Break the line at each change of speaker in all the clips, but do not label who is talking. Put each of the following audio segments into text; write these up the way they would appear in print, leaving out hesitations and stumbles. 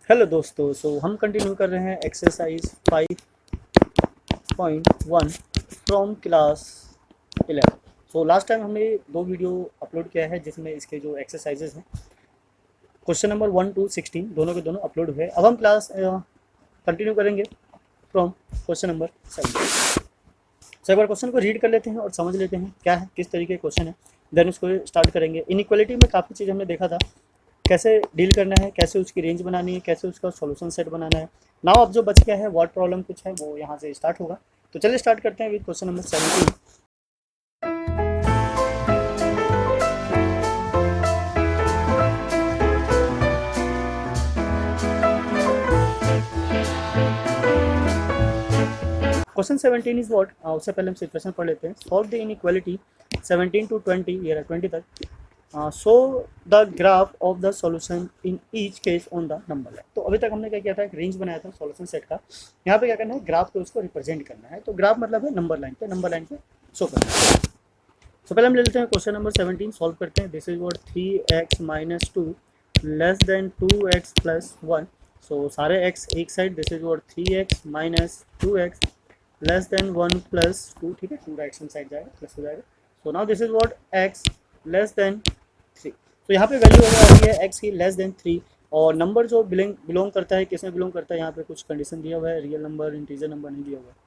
Hello दोस्तों, हम continue कर रहे हैं exercise 5.1 from class 11। Last time हमने दो वीडियो अपलोड किया है जिसमें इसके जो एक्सरसाइजेज हैं क्वेश्चन नंबर 1 to 16 दोनों के दोनों अपलोड हुए। अब हम क्लास कंटिन्यू करेंगे फ्रॉम क्वेश्चन नंबर 7। एक बार क्वेश्चन को रीड कर लेते हैं और समझ लेते हैं क्या है, किस तरीके का क्वेश्चन है, देन उसको स्टार्ट करेंगे। इनइक्वालिटी में काफ़ी चीज़ हमने देखा था, कैसे डील करना है, कैसे उसकी रेंज बनानी है, कैसे उसका सॉल्यूशन सेट बनाना है। नाउ अब जो बच गया है वर्ड प्रॉब्लम कुछ है वो यहाँ से स्टार्ट होगा। तो चलिए स्टार्ट करते हैं with question number 17। Question 17 is what, उससे पहले हम सिचुएशन पढ़ लेते हैं। सॉल्व द इनइक्वालिटी 17 to 20, ये रहा 20 तक। Show the graph of the solution in each case on the number line. तो अभी तक हमने क्या किया था, एक रेंज बनाया था सॉल्यूशन सेट का। यहाँ पे क्या करना है, ग्राफ पे उसको रिप्रेजेंट करना है। तो ग्राफ मतलब है नंबर लाइन पे शो करना है। तो पहले हम ले लेते हैं क्वेश्चन नंबर 17, सॉल्व करते हैं। This is what 3x - 2 less than 2x + 1। सो सारे x एक side, this is what 3x - 2x less than 1 + 2, ठीक है, पूरा एक्शन साइड जाएगा, प्लस हो जाएगा। So now this is what x less than 3। तो यहाँ पे वैल्यू आ रही है x की लेस देन 3, और नंबर जो बिलोंग करता है, किसमें बिलोंग करता है, यहाँ पे कुछ कंडीशन दिया हुआ है, रियल नंबर, इंटीजर नंबर नहीं दिया हुआ है।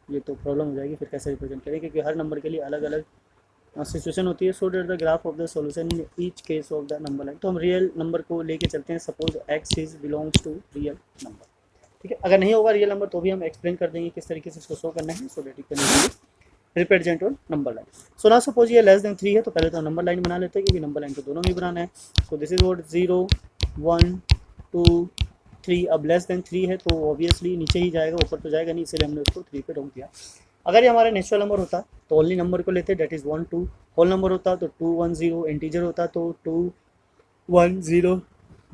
ये तो प्रॉब्लम हो जाएगी, फिर कैसे रिप्रेजेंट करें, क्योंकि हर नंबर के लिए अलग अलग सिचुएशन होती है। So that the graph of the solution in each case of the number line. तो हम रियल नंबर को लेके चलते हैं। Suppose x is belongs to real number, ठीक है। अगर नहीं होगा रियल नंबर तो भी हम एक्सप्लेन कर देंगे किस तरीके से इसको शो करना है। So that it can represent on number line. So ना सपोज ये लेस देन 3 है, तो पहले तो नंबर लाइन बना लेते हैं, क्योंकि नंबर लाइन तो दोनों में बनाना है। सो दिस इज व्हाट 0 1 2 3। अब लेस देन 3 है तो ऑब्वियसली नीचे ही जाएगा, ऊपर तो जाएगा नहीं, इसलिए हमने उसको 3 पे रोक दिया। अगर ये हमारा नेचुरल नंबर होता तो ओनली नंबर को लेते, डेट इज़ 1 2। होल नंबर होता तो 2 1 0। इंटीजर होता तो 2 1 0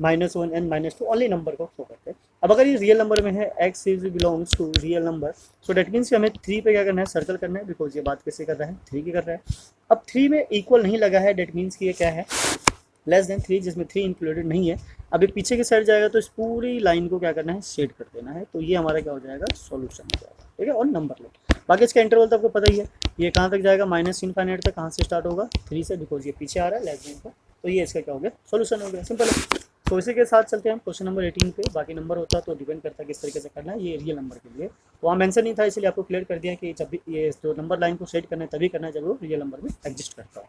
-1 एंड -2, ओनली नंबर को शो करते हैं। अब अगर ये रियल नंबर में है, x is belongs to real number, so that means हमें 3 पे क्या करना है, सर्कल करना है, बिकॉज ये बात किससे कर रहा है, 3 की कर रहा है। अब 3 में इक्वल नहीं लगा है, डेट मीन्स कि ये क्या है, लेस देन 3, जिसमें 3 इंक्लूडेड नहीं है। अभी पीछे की साइड जाएगा तो इस पूरी लाइन को क्या करना है, शेड कर देना है। तो ये हमारा क्या हो जाएगा, सॉल्यूशन हो जाएगा, ठीक है, और नंबर लो। बाकी इसका इंटरवल तो आपको पता ही है, ये कहाँ तक जाएगा, -∞ तक। कहाँ से स्टार्ट होगा, 3 से, बिकॉज ये पीछे आ रहा है लेस देन का। तो ये इसका क्या हो गया, सॉल्यूशन हो गया, सिंपल है। तो इसी के साथ चलते हैं हम क्वेश्चन नंबर 18 पे। बाकी नंबर होता तो डिपेंड करता है किस तरीके से करना है, ये रियल नंबर के लिए वहाँ मेंशन नहीं था, इसलिए आपको क्लियर कर दिया कि जब भी ये जो नंबर लाइन को सेट करना है तभी करना है जब वो रियल नंबर में एग्जिस्ट करता है।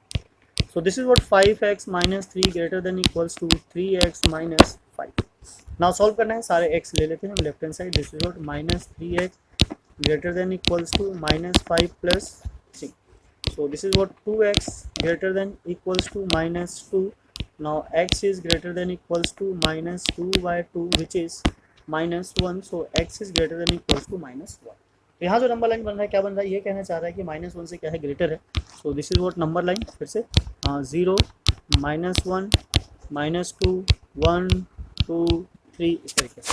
So this is what 5x - 3 greater than equals to 3x - 5. Now solve करना है, सारे x ले लेते हैं left hand side. This is what -3x greater than equals to -5 + 3. So this is what 2x greater than equals to -2. Now x is greater than equals to -2/2, which is -1. So x is greater than equals to -1. तो यहाँ जो number line बन रहा है, क्या बन रहा है, ये कहना चाह रहा है कि -1 से क्या है, ग्रेटर है। सो this is what number line, फिर से 0 -1 -2 1 2 3, इस तरीके से।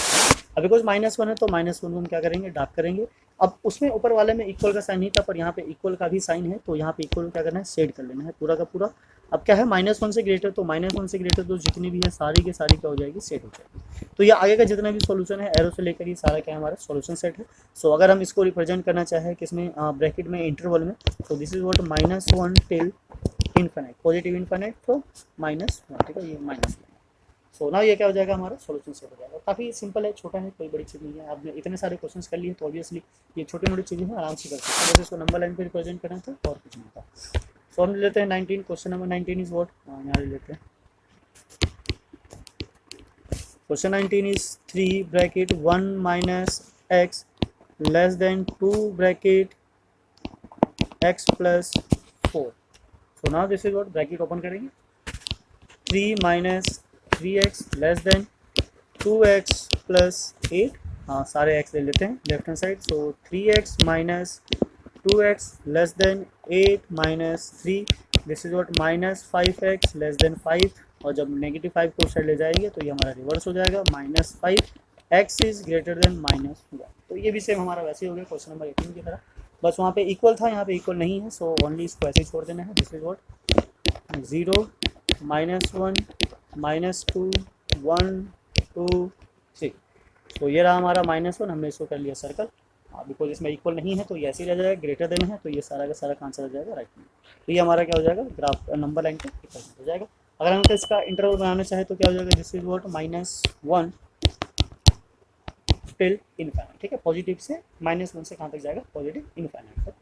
अब बिकॉज -1 है तो -1 को हम क्या करेंगे, डार्क करेंगे। अब उसमें ऊपर वाले में इक्वल का साइन नहीं था, पर यहाँ पे इक्वल का भी साइन है, तो यहाँ पे इक्वल क्या करना है, शेड कर लेना है पूरा का पूरा। अब क्या है, -1 से ग्रेटर, तो -1 से ग्रेटर तो जितनी भी है सारी की सारी क्या हो जाएगी, सेट हो जाएगी। तो ये आगे का जितना भी सॉल्यूशन है, एरो से लेकर ये सारा क्या है, हमारा सॉल्यूशन सेट है। सो अगर हम इसको रिप्रेजेंट करना चाहें किसमें, ब्रैकेट में, इंटरवल में, तो this is what -1 till infinite, positive infinite तो -1, ठीक है, ये -1। सो ना ये क्या हो जाएगा, हमारा सॉल्यूशन सेट हो जाएगा। काफ़ी सिंपल है, छोटा है, कोई बड़ी चीज़ नहीं है। आपने इतने सारे क्वेश्चंस कर लिए तो ऑब्वियसली ये छोटी मोटी चीज़ें हैं, आराम से कर सकते हैं। बस इसको नंबर लाइन पे रिप्रेजेंट करना था और कुछ नहीं था। सो हम ले लेते हैं 19, क्वेश्चन नंबर 19 इज व्हाट, यहाँ ले लेते हैं। Question 19 is 3 bracket 1 - x less than 2 bracket x + 4। So now this is what, bracket open करेंगे, 3 - 3x लेस देन 2x + 8। हाँ, सारे x ले लेते हैं left hand side. So 3x - 2x less than 8 - 3। This is what -5x less than 5, और जब -5 को उस साइड ले जाएंगे तो ये हमारा रिवर्स हो जाएगा, -5 x इज ग्रेटर देन -1। तो ये भी सेम हमारा वैसे ही हो गया क्वेश्चन नंबर 18 की तरह, बस वहाँ पे इक्वल था, यहाँ पे इक्वल नहीं है। सो ओनली इसको ऐसे ही छोड़ देना है। This is what 0 -1 -2 1 2 3। तो ये रहा हमारा -1, हमने इसको कर लिया सर्कल। बिकॉज इसमें इक्वल नहीं है तो ये ऐसे ही रह जाएगा, ग्रेटर देन है तो ये सारा का सारा आंसर हो जाएगा राइट में। तो ये हमारा क्या हो जाएगा, ग्राफ नंबर लाइन के इक्वल हो जाएगा। अगर हम इसका इंटरवल बनाना चाहे तो क्या हो जाएगा, this is what -1 till infinite. ठीक है, पॉजिटिव से -1 से कहाँ तक जाएगा, पॉजिटिव इनफाइनाइट तक।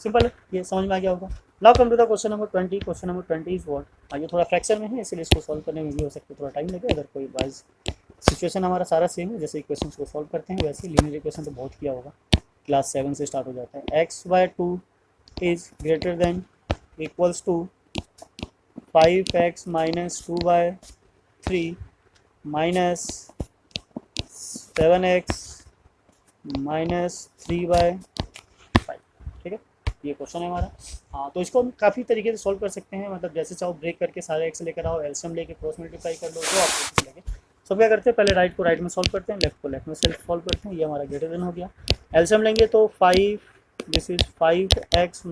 सिंपल है, ये समझ में आ गया होगा। Now come to the question number 20। Question number 20 is what, ये थोड़ा फ्रैक्शन में है इसलिए इसको सॉल्व करने में भी हो सकता है थोड़ा टाइम लगे। अगर कोई वाइज सिचुएशन हमारा सारा सेम है, जैसे इक्वेशन को सॉल्व करते हैं वैसे लीनियर इक्वेशन तो बहुत किया होगा, क्लास 7 से स्टार्ट हो जाता है। x/2 is greater than equals to 5x - 2/3 minus 7x - 3/5। ठीक है, ये क्वेश्चन है हमारा। हाँ, तो इसको हम काफ़ी तरीके से सॉल्व कर सकते हैं, मतलब जैसे चाहो ब्रेक करके सारे एक्स लेकर आओ, एलसीएम लेके क्रॉस मल्टीप्लाई कर लो, जो आपको लगे। सब क्या करते हैं, पहले राइट को राइट में सॉल्व करते हैं, लेफ्ट को लेफ्ट में सेल्फ सॉल्व करते हैं। ये हमारा ग्रेटर देन हो गया। एलसीएम लेंगे तो 5, this is 5x -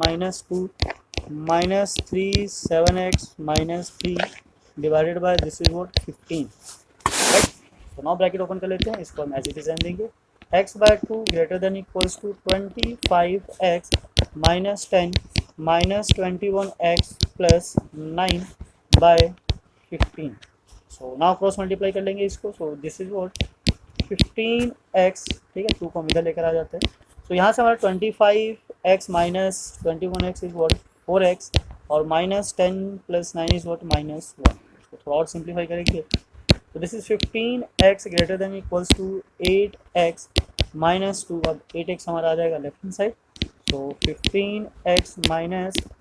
2 - 3 7x - 3 divided by this is what 15। Right, तो नाउ ब्रैकेट ओपन कर लेते हैं, इसको हम एज इट इज रहने देंगे। x/2 greater than equals to 25x - 10 - 21x + 9/15। So now cross multiply कर लेंगे इसको। So this is what 15x। ठीक है, 2 को हम इधर लेकर आ जाते हैं। तो यहाँ से हमारा 25x - 21x is what 4x और -10 + 9 इज व्हाट -1। इसको थोड़ा और सिंप्लीफाई करेंगे तो this is 15x greater than equals to 8x - 2। अब 8x हमारा आ जाएगा left hand side. So 15x -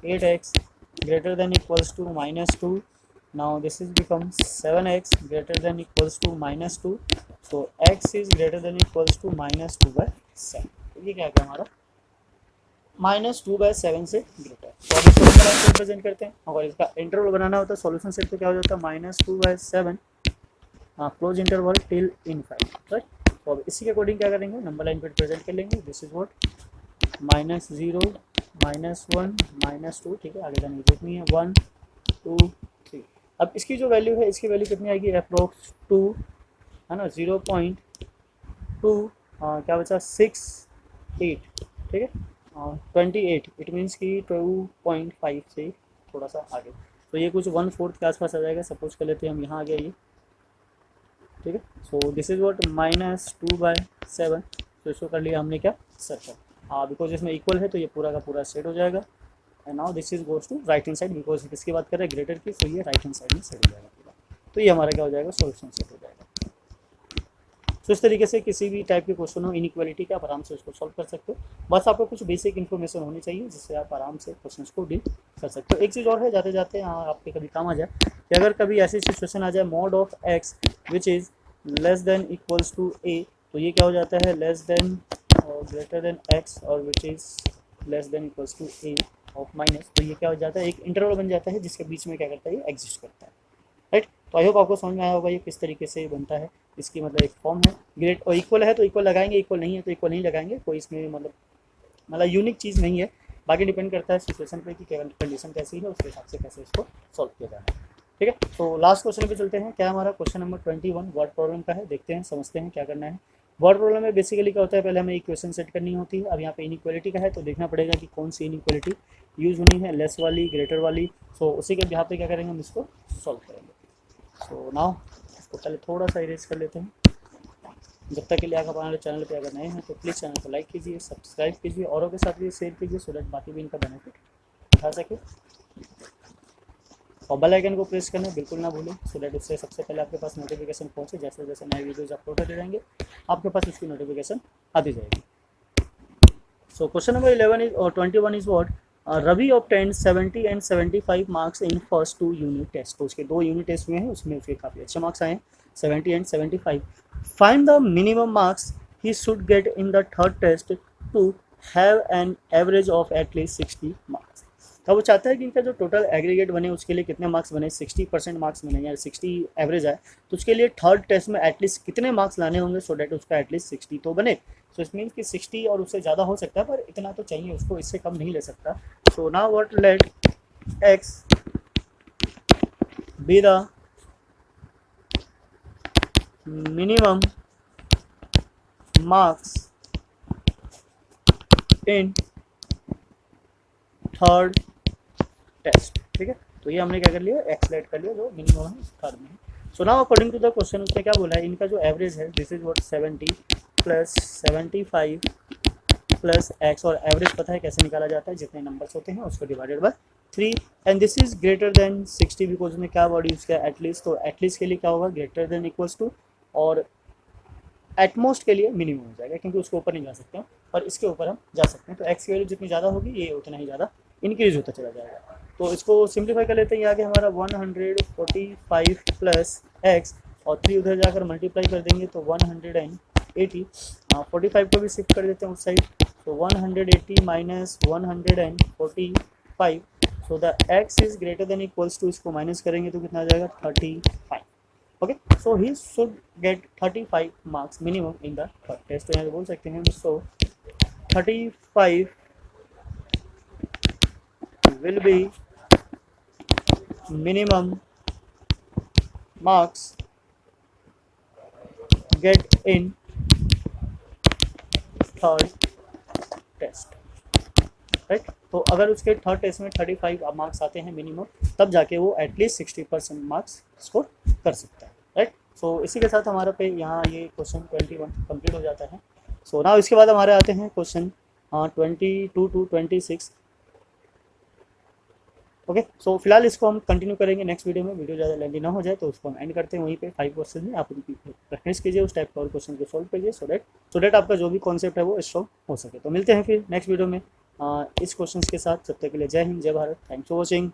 8x greater than equals to -2। Now this is become 7x greater than equals to -2। So x is greater than equals to -2/7। ये क्या है हमारा -2/7 से greater. तो अब इसको नंबर लाइन रिप्रेजेंट करते हैं। अगर इसका इंटरवल बनाना होता है सॉल्यूशन सेट तो क्या हो जाता है -2/7 close interval till infinite. Right, तो अब इसी के अकॉर्डिंग क्या करेंगे, नंबर लाइन पे रिप्रेजेंट कर लेंगे। This is what -0 -1 -2। ठीक है, आगे जाने की जरूरत नहीं है। 1 2 3। अब इसकी जो वैल्यू है, इसकी वैल्यू कितनी आएगी, अप्रोक्स 2 है ना, 0.2 क्या बचा 6 8। ठीक है, 28 इट मीन्स कि 2.5 से थोड़ा सा आगे। तो ये कुछ 1/4 के आसपास आ जाएगा। सपोज कर लेते हैं हम, यहाँ आ गया ये। ठीक है, सो दिस इज व्हाट -2/7। तो इसको कर लिया हमने क्या, सर्कल। बिकॉज इसमें इक्वल है तो ये पूरा का पूरा सेट हो जाएगा। And now this is goes to right hand side, because किसकी बात कर रहे हैं, ग्रेटर की। तो ये राइट हैंड साइड में सेट हो जाएगा पूरा। तो ये हमारा क्या हो जाएगा, सॉल्यूशन सेट हो जाएगा। तो इस तरीके से किसी भी टाइप के क्वेश्चन हो इनइक्वालिटी के, आप आराम से उसको सॉल्व कर सकते हो। बस आपको कुछ बेसिक इन्फॉर्मेशन होनी चाहिए जिससे आप आराम से क्वेश्चन को डील कर सकते हो। एक चीज़ और है, जाते जाते आपके कभी काम आ जाए कि अगर कभी ऐसी सिचुएशन आ जाए mod of x which is less than equals to a, तो ये क्या हो जाता है, लेस देन और ग्रेटर देन x और which is less than equals to a of minus. तो ये क्या हो जाता है, एक इंटरवल बन जाता है जिसके बीच में क्या करता है, ये एग्जिस्ट करता है। राइट, तो आई होप आपको समझ में आया होगा ये किस तरीके से बनता है। इसकी मतलब एक फॉर्म है, ग्रेट और इक्वल है तो इक्वल लगाएंगे, इक्वल नहीं है तो इक्वल नहीं लगाएंगे। कोई इसमें मतलब यूनिक चीज़ नहीं है। बाकी डिपेंड करता है सिचुएशन पे कि कंडीशन कैसी है, उसके हिसाब से कैसे इसको सॉल्व किया जाना है। ठीक है, तो लास्ट क्वेश्चन पे चलते हैं। क्या हमारा क्वेश्चन नंबर 21 वर्ड प्रॉब्लम का है। देखते हैं, समझते हैं क्या करना है। वर्ड प्रॉब्लम में बेसिकली क्या होता है, पहले हमें इक्वेशन सेट करनी होती है। अब यहाँ पे इनइक्वालिटी का है तो देखना पड़ेगा कि कौन सी इनइक्वालिटी यूज होनी है, लेस वाली, ग्रेटर वाली। सो उसी के यहाँ पे क्या करेंगे, हम इसको सॉल्व करेंगे। सो नाउ इसको पहले थोड़ा सा इरेज कर लेते हैं। जब तक के लिए आप हमारे चैनल पे अगर नए हैं तो प्लीज़ चैनल को लाइक कीजिए, सब्सक्राइब कीजिए, औरों के साथ भी शेयर कीजिए सो दैट बाकी भी इनका बेनिफिट उठा सके। और बेल आइकन को प्रेस करना बिल्कुल ना भूलें सो दैट उससे सबसे पहले आपके पास नोटिफिकेशन पहुँचे। जैसे जैसे नए वीडियोज़ अपलोड होते रहेंगे आपके पास उसकी नोटिफिकेशन आती जाएगी। सो क्वेश्चन नंबर 11 इज और 21 is what, Ravi obtained 70 and 75 marks in first 2 unit test. तो उसके 2 यूनिट टेस्ट हुए हैं, उसमें उसके काफ़ी अच्छे मार्क्स आए हैं, 70 and 75। Find the minimum marks he should get in the third test to have an average of at least 60 marks. तो वो चाहता है कि इनका जो टोटल एग्रीगेट बने उसके लिए कितने मार्क्स बने, 60% मार्क्स बने या 60 एवरेज आए। तो उसके लिए थर्ड टेस्ट में एटलीस्ट कितने मार्क्स लाने होंगे सो डैट उसका एटलीस्ट 60 तो बने। सो इट मीन्स कि 60 और उससे ज़्यादा हो सकता है पर इतना तो चाहिए उसको, इससे कम नहीं ले सकता। So now what, let x be the minimum marks in third test. ठीक है, तो ये हमने क्या कर लिया, एक्सलेट कर लिया जो मिनिमम है थर्ड में। So now according to the question उसने क्या बोला है, इनका जो एवरेज है this is what 70 plus 75 plus x, और एवरेज पता है कैसे निकाला जाता है, जितने नंबर्स होते हैं उसको divided by 3, and this is greater then 60 because उसने क्या वर्ड यूज़ किया, एटलीस्ट। तो एटलीस्ट के लिए क्या होगा, ग्रेटर देन इक्वल्स टू, और एटमोस्ट के लिए मिनिमम हो जाएगा क्योंकि उसके ऊपर नहीं जा सकते हैं, और इसके ऊपर हम जा सकते हैं। तो एक्स की वैल्यू जितनी ज़्यादा होगी ये उतना ही ज़्यादा इंक्रीज होता चला जाएगा। तो इसको सिंप्लीफाई कर लेते हैं, ये आगे हमारा 145 प्लस एक्स, और 3 उधर जाकर मल्टीप्लाई कर देंगे तो 180, 45 को भी शिफ्ट कर देते हैं उस साइड, तो 180 minus 145, so the x is greater than equals to, इसको माइनस करेंगे तो कितना आ जाएगा 35। Okay, so he should get 35 marks minimum in the third test. तो यहाँ बोल सकते हैं so 35 will be minimum marks get in third test, right. तो अगर उसके थर्ड टेस्ट में 35 मार्क्स आते हैं मिनिमम, तब जाके वो एटलीस्ट 60% मार्क्स स्कोर कर सकता है, राइट। सो इसी के साथ हमारा पे यहाँ ये क्वेश्चन 21 कंप्लीट हो जाता है। सो नाउ इसके बाद हमारे आते हैं क्वेश्चन 22 टू 26। ओके, सो फिलहाल इसको हम कंटिन्यू करेंगे नेक्स्ट वीडियो में, वीडियो ज़्यादा लेंदी ना हो जाए तो उसको हम एंड करते हैं वहीं पे 5 क्वेश्चन में। आप उनकी प्रैक्टिस कीजिए, उस टाइप का और क्वेश्चन को सॉल्व कीजिए, सो डेट आपका जो भी कॉन्सेप्ट है वो स्ट्रॉन्ग हो सके। तो मिलते हैं फिर नेक्स्ट वीडियो में इस क्वेश्चन के साथ। जब तक के लिए जय हिंद, जय भारत, थैंक्स फॉर वॉचिंग।